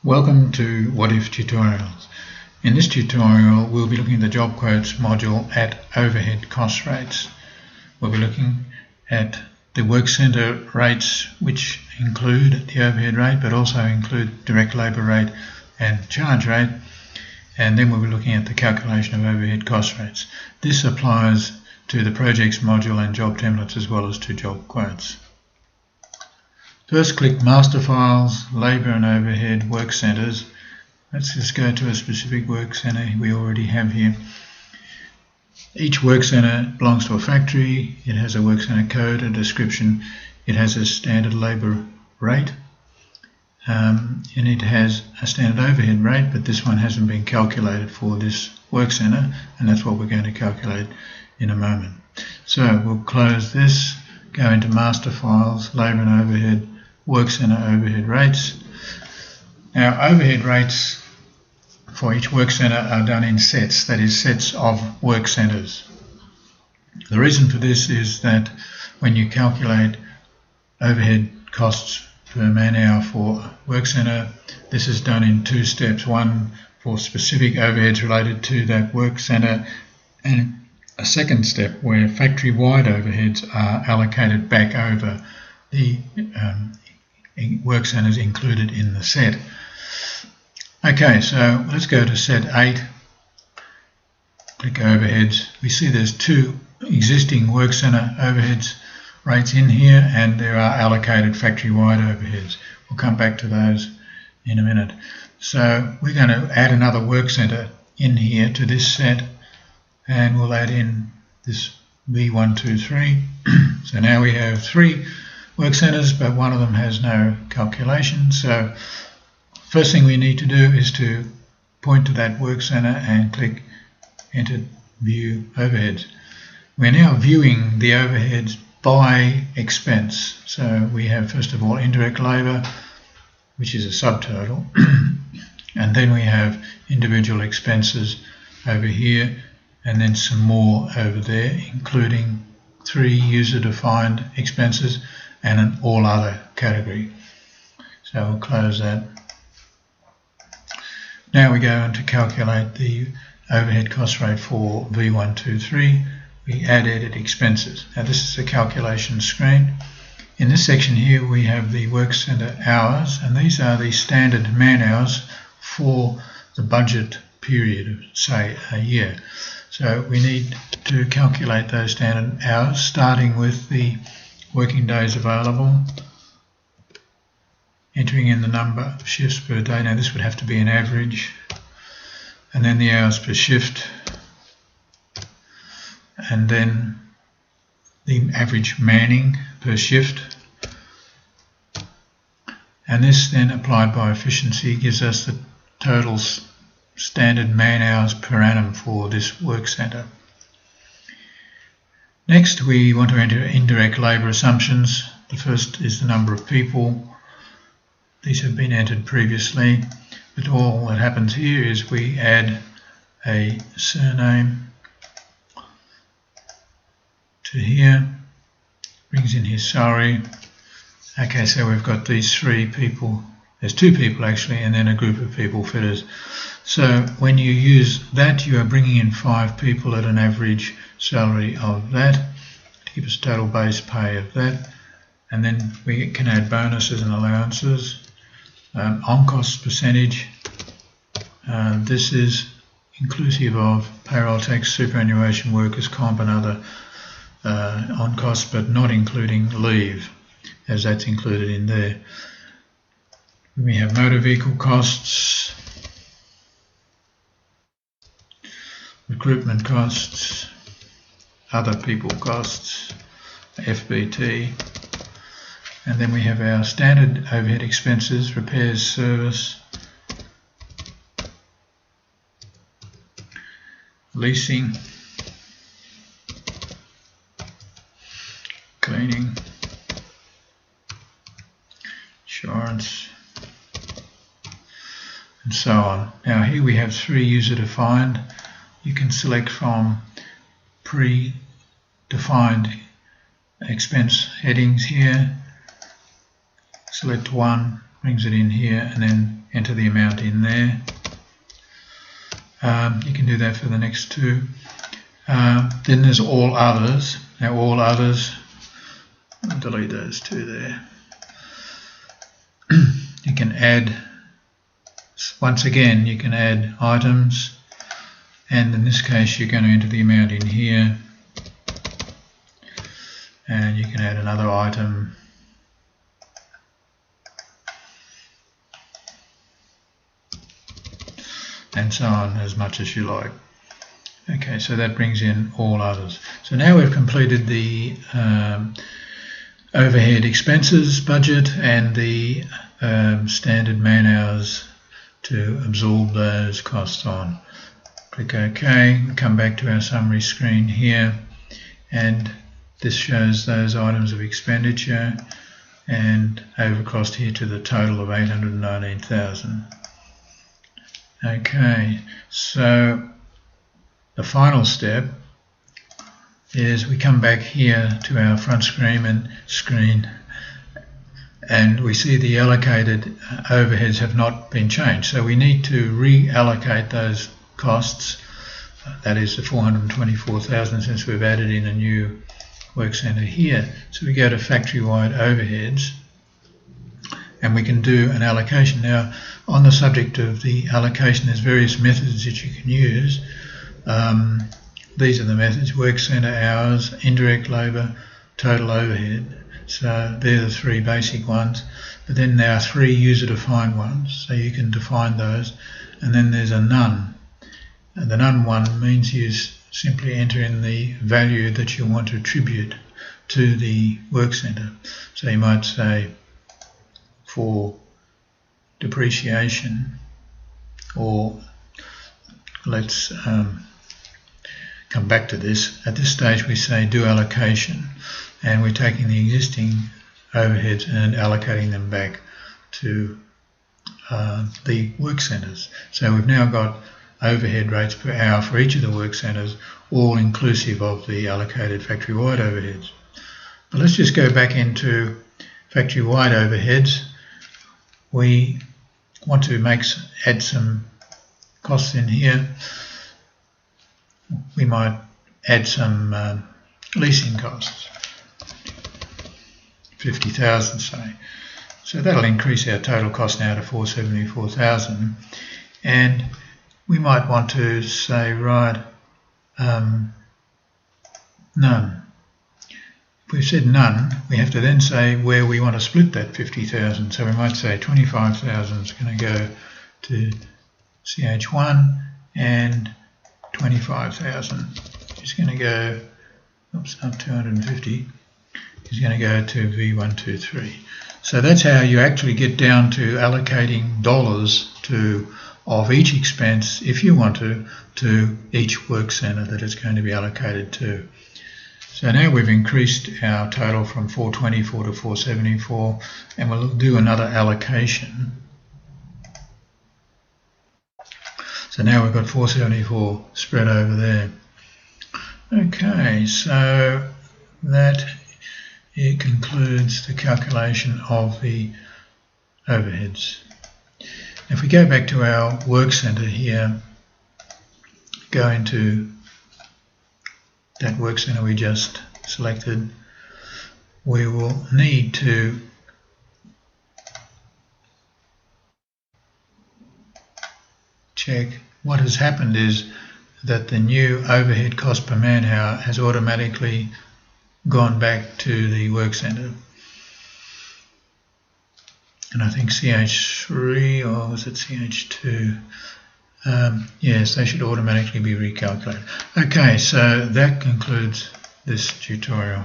Welcome to Whatif tutorials. In this tutorial we'll be looking at the job quotes module at overhead cost rates. We'll be looking at the work centre rates, which include the overhead rate but also include direct labour rate and charge rate, and then we'll be looking at the calculation of overhead cost rates. This applies to the projects module and job templates as well as to job quotes. First, click Master Files, Labour and Overhead Work Centres. Let's just go to a specific work centre we already have here. Each work centre belongs to a factory. It has a work centre code, a description. It has a standard labour rate, and it has a standard overhead rate, but this one hasn't been calculated for this work centre, and that's what we're going to calculate in a moment. So we'll close this, go into Master Files, Labour and Overhead Work Centre Overhead Rates. Now, overhead rates for each work centre are done in sets, that is, sets of work centres. The reason for this is that when you calculate overhead costs per man hour for work centre, this is done in two steps. One for specific overheads related to that work centre, and a second step where factory-wide overheads are allocated back over the work centres included in the set. Okay, so let's go to set 8, click overheads. We see there's two existing work centre overheads rates in here, and there are allocated factory-wide overheads. We'll come back to those in a minute. So we're going to add another work centre in here to this set, and we'll add in this V123. So now we have three work centres, but one of them has no calculation. So first thing we need to do is to point to that work centre and click Enter View Overheads. We're now viewing the overheads by expense. So we have first of all indirect labour, which is a subtotal, and then we have individual expenses over here, and then some more over there, including 3 user-defined expenses and an all other category. So we'll close that. Now we go on to calculate the overhead cost rate for V123. We add edit expenses. Now this is a calculation screen. In this section here we have the work centre hours, and these are the standard man hours for the budget period of, say, a year. So we need to calculate those standard hours, starting with the working days available, entering in the number of shifts per day. Now this would have to be an average, and then the hours per shift, and then the average manning per shift, and this then applied by efficiency gives us the total standard man hours per annum for this work centre. Next, we want to enter indirect labour assumptions. The first is the number of people. These have been entered previously, but all that happens here is we add a surname to here, brings in his salary. Okay, so we've got these 3 people. There's 2 people actually, and then a group of people fitters. So when you use that, you are bringing in 5 people at an average salary of that to give us total base pay of that, and then we can add bonuses and allowances. On cost percentage, this is inclusive of payroll tax, superannuation, workers' comp and other on costs, but not including leave, as that's included in there. We have motor vehicle costs, recruitment costs, other people costs, FBT, and then we have our standard overhead expenses, repairs, service, leasing, cleaning, insurance, and so on. Now here we have 3 user-defined. You can select from pre-defined expense headings here, select one, brings it in here, and then enter the amount in there. You can do that for the next two. Then there's all others. Now all others, I'll delete those two there. You can add, once again, you can add items, and in this case you're going to enter the amount in here, and you can add another item. And so on, as much as you like. Okay, so that brings in all others. So now we've completed the overhead expenses budget and the standard man hours to absorb those costs on. Click OK, come back to our summary screen here, and this shows those items of expenditure, and over across here to the total of 819,000. Okay, so the final step is we come back here to our front screen and we see the allocated overheads have not been changed. So we need to reallocate those costs. That is the 424,000 since we've added in a new work centre here. So we go to factory-wide overheads, and we can do an allocation. Now, on the subject of the allocation, there's various methods that you can use. These are the methods: work centre hours, indirect labour, total overhead. So they're the three basic ones. But then there are three user-defined ones, so you can define those. And then there's a none. And the none one means you simply enter in the value that you want to attribute to the work centre. So you might say, for depreciation, or let's come back to this. At this stage we say do allocation, and we're taking the existing overheads and allocating them back to the work centres. So we've now got overhead rates per hour for each of the work centres, all inclusive of the allocated factory-wide overheads. But let's just go back into factory-wide overheads. We want to add some costs in here. We might add some leasing costs, 50,000 say. So that'll increase our total cost now to 474,000, and we might want to say, right, none. If we've said none, we have to then say where we want to split that 50,000. So we might say 25,000 is going to go to CH1, and 25,000 is going to go, oops, not 250, is going to go to V123. So that's how you actually get down to allocating dollars of each expense, if you want to each work centre that it's going to be allocated to. So now we've increased our total from 424 to 474, and we'll do another allocation. So now we've got 474 spread over there. Okay, so that it concludes the calculation of the overheads. If we go back to our work centre here, go into that work centre we just selected, we will need to check. What has happened is that the new overhead cost per man hour has automatically gone back to the work centre. And I think CH3, or was it CH2? Yes, they should automatically be recalculated. Okay, so that concludes this tutorial.